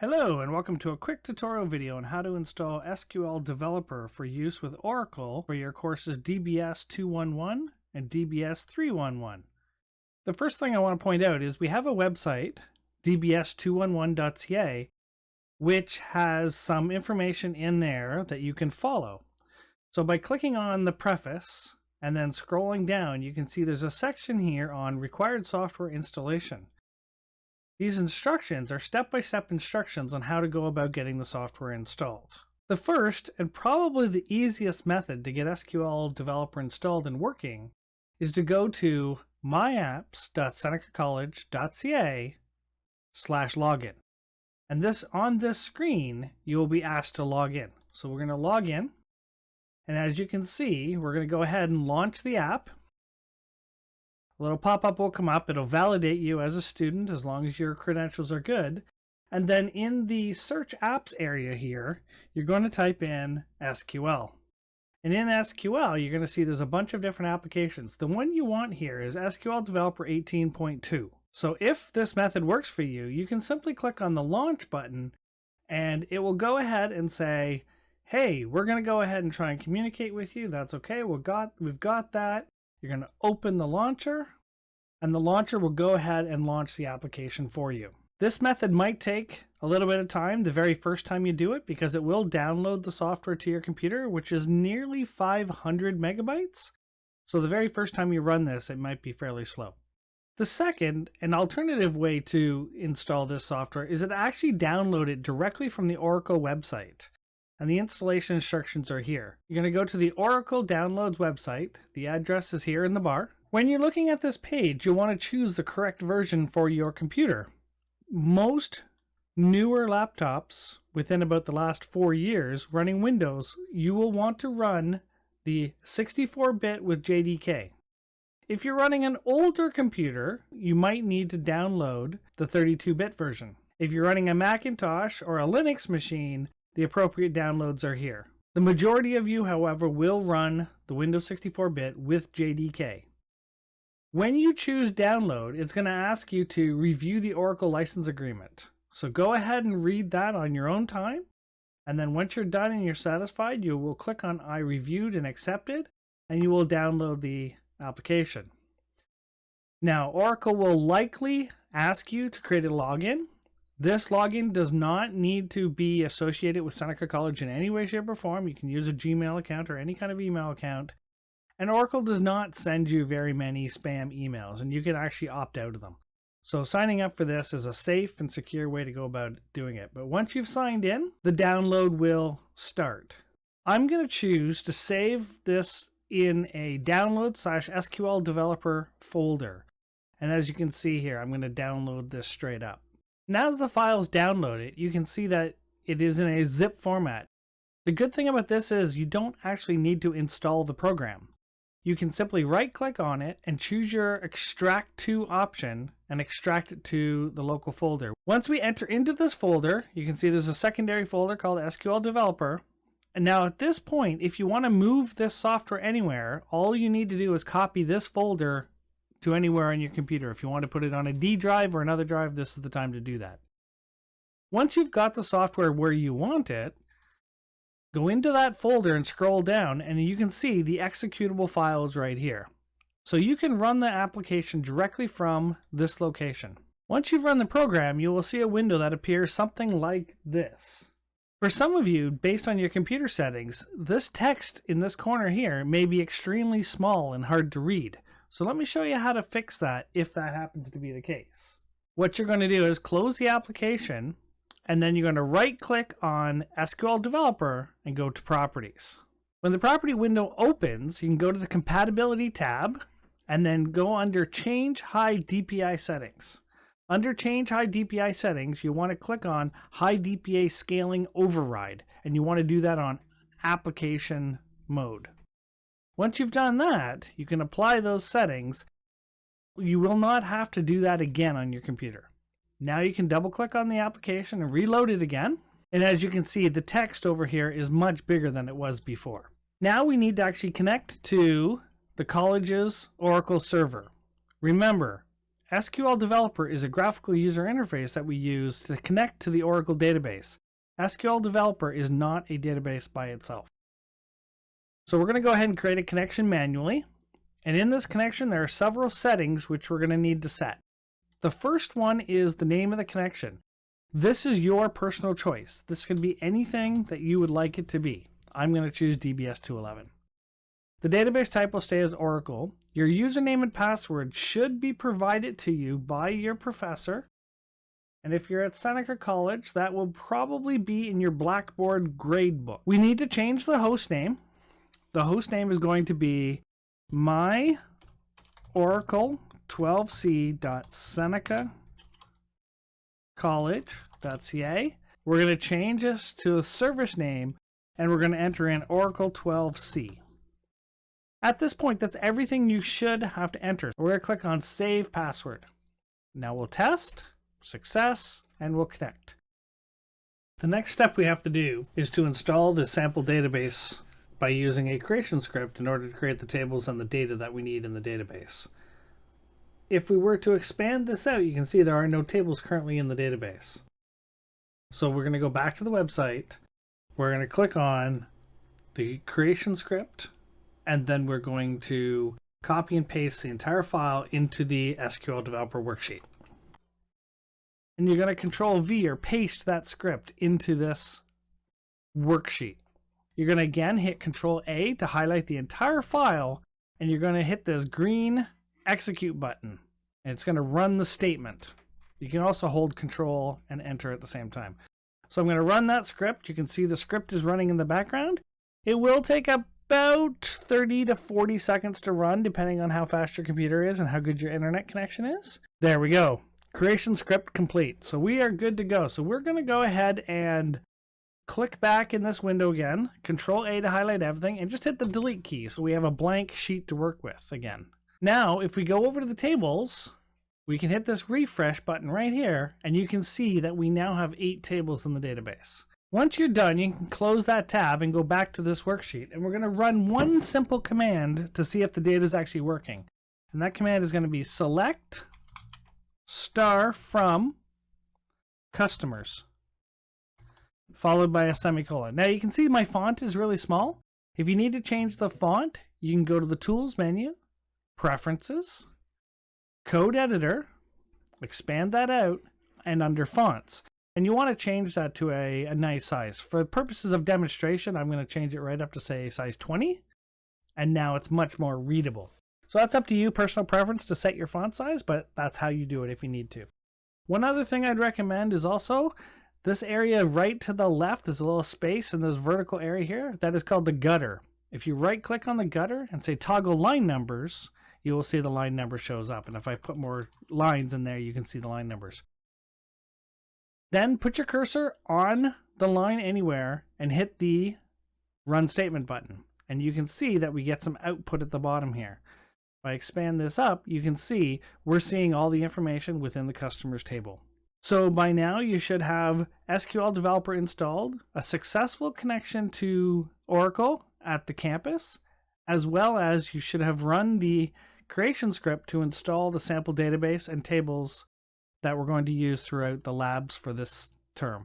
Hello and welcome to a quick tutorial video on how to install SQL Developer for use with Oracle for your courses DBS211 and DBS311. The first thing I want to point out is we have a website, DBS211.ca, which has some information in there that you can follow. So by clicking on the preface and then scrolling down, you can see there's a section here on required software installation. These instructions are step-by-step instructions on how to go about getting the software installed. The first and probably the easiest method to get SQL Developer installed and working is to go to myapps.senecacollege.ca/login. And on this screen, you will be asked to log in. So we're going to log in. And as you can see, we're going to go ahead and launch the app. A little pop-up will come up. It'll validate you as a student as long as your credentials are good. And then in the search apps area here, you're going to type in SQL. And in SQL, you're going to see there's a bunch of different applications. The one you want here is SQL Developer 18.2. So if this method works for you, you can simply click on the launch button and it will go ahead and say, hey, we're going to go ahead and try and communicate with you. That's okay. We've got that. You're going to open the launcher, and the launcher will go ahead and launch the application for you. This method might take a little bit of time the very first time you do it because it will download the software to your computer, which is nearly 500 megabytes. So the very first time you run this, it might be fairly slow. The second, an alternative way to install this software is to actually download it directly from the Oracle website. And the installation instructions are here. You're going to go to the Oracle Downloads website. The address is here in the bar. When you're looking at this page, you'll want to choose the correct version for your computer. Most newer laptops within about the last 4 years running Windows, you will want to run the 64-bit with JDK. If you're running an older computer, you might need to download the 32-bit version. If you're running a Macintosh or a Linux machine, the appropriate downloads are here. The majority of you, however, will run the Windows 64-bit with JDK. When you choose download, it's going to ask you to review the Oracle license agreement. So go ahead and read that on your own time. And then once you're done and you're satisfied, you will click on I reviewed and accepted, and you will download the application. Now, Oracle will likely ask you to create a login. This login does not need to be associated with Seneca College in any way, shape, or form. You can use a Gmail account or any kind of email account. And Oracle does not send you very many spam emails, and you can actually opt out of them. So signing up for this is a safe and secure way to go about doing it. But once you've signed in, the download will start. I'm going to choose to save this in a download/SQL developer folder. And as you can see here, I'm going to download this straight up. Now as the file's downloaded, you can see that it is in a zip format. The good thing about this is you don't actually need to install the program. You can simply right-click on it and choose your extract to option and extract it to the local folder. Once we enter into this folder, you can see there's a secondary folder called SQL Developer. And now at this point, if you want to move this software anywhere, all you need to do is copy this folder to anywhere on your computer. If you want to put it on a D drive or another drive, this is the time to do that. Once you've got the software where you want it, go into that folder and scroll down, and you can see the executable files right here. So you can run the application directly from this location. Once you've run the program, you will see a window that appears something like this. For some of you, based on your computer settings, this text in this corner here may be extremely small and hard to read. So let me show you how to fix that if that happens to be the case. What you're going to do is close the application, and then you're going to right-click on SQL Developer and go to Properties. When the property window opens, you can go to the Compatibility tab and then go under Change High DPI Settings. Under Change High DPI Settings, you want to click on High DPI Scaling Override, and you want to do that on Application Mode. Once you've done that, you can apply those settings. You will not have to do that again on your computer. Now you can double click on the application and reload it again. And as you can see, the text over here is much bigger than it was before. Now we need to actually connect to the college's Oracle server. Remember, SQL Developer is a graphical user interface that we use to connect to the Oracle database. SQL Developer is not a database by itself. So we're going to go ahead and create a connection manually. And in this connection, there are several settings which we're going to need to set. The first one is the name of the connection. This is your personal choice. This could be anything that you would like it to be. I'm going to choose DBS211. The database type will stay as Oracle. Your username and password should be provided to you by your professor. And if you're at Seneca College, that will probably be in your Blackboard gradebook. We need to change the host name. The host name is going to be myoracle12c.senecacollege.ca. We're going to change this to the service name, and we're going to enter in Oracle 12c. At this point, that's everything you should have to enter. We're going to click on Save Password. Now we'll test, success, and we'll connect. The next step we have to do is to install the sample database by using a creation script in order to create the tables and the data that we need in the database. If we were to expand this out, you can see there are no tables currently in the database. So we're going to go back to the website. We're going to click on the creation script, and then we're going to copy and paste the entire file into the SQL Developer worksheet. And you're going to Control V or paste that script into this worksheet. You're going to again hit Control A to highlight the entire file, and you're going to hit this green execute button, and it's going to run the statement. You can also hold Control and Enter at the same time. So I'm going to run that script. You can see the script is running in the background. It will take about 30 to 40 seconds to run, depending on how fast your computer is and how good your internet connection is. There we go. Creation script complete. So we are good to go. So we're going to go ahead and click back in this window again, Control A to highlight everything, and just hit the delete key so we have a blank sheet to work with again. Now, if we go over to the tables, we can hit this refresh button right here, and you can see that we now have 8 tables in the database. Once you're done, you can close that tab and go back to this worksheet, and we're going to run one simple command to see if the data is actually working. And that command is going to be select star from customers, followed by a semicolon. Now you can see my font is really small. If you need to change the font, you can go to the Tools menu, Preferences, Code Editor, expand that out, and under Fonts. And you want to change that to a nice size. For purposes of demonstration, I'm going to change it right up to, say, size 20. And now it's much more readable. So that's up to you, personal preference, to set your font size, but that's how you do it if you need to. One other thing I'd recommend is also this area right to the left, there's a little space in this vertical area here. That is called the gutter. If you right-click on the gutter and say toggle line numbers, you will see the line number shows up. And if I put more lines in there, you can see the line numbers. Then put your cursor on the line anywhere and hit the Run Statement button. And you can see that we get some output at the bottom here. If I expand this up, you can see we're seeing all the information within the customers table. So by now you should have SQL Developer installed, a successful connection to Oracle at the campus, as well as you should have run the creation script to install the sample database and tables that we're going to use throughout the labs for this term.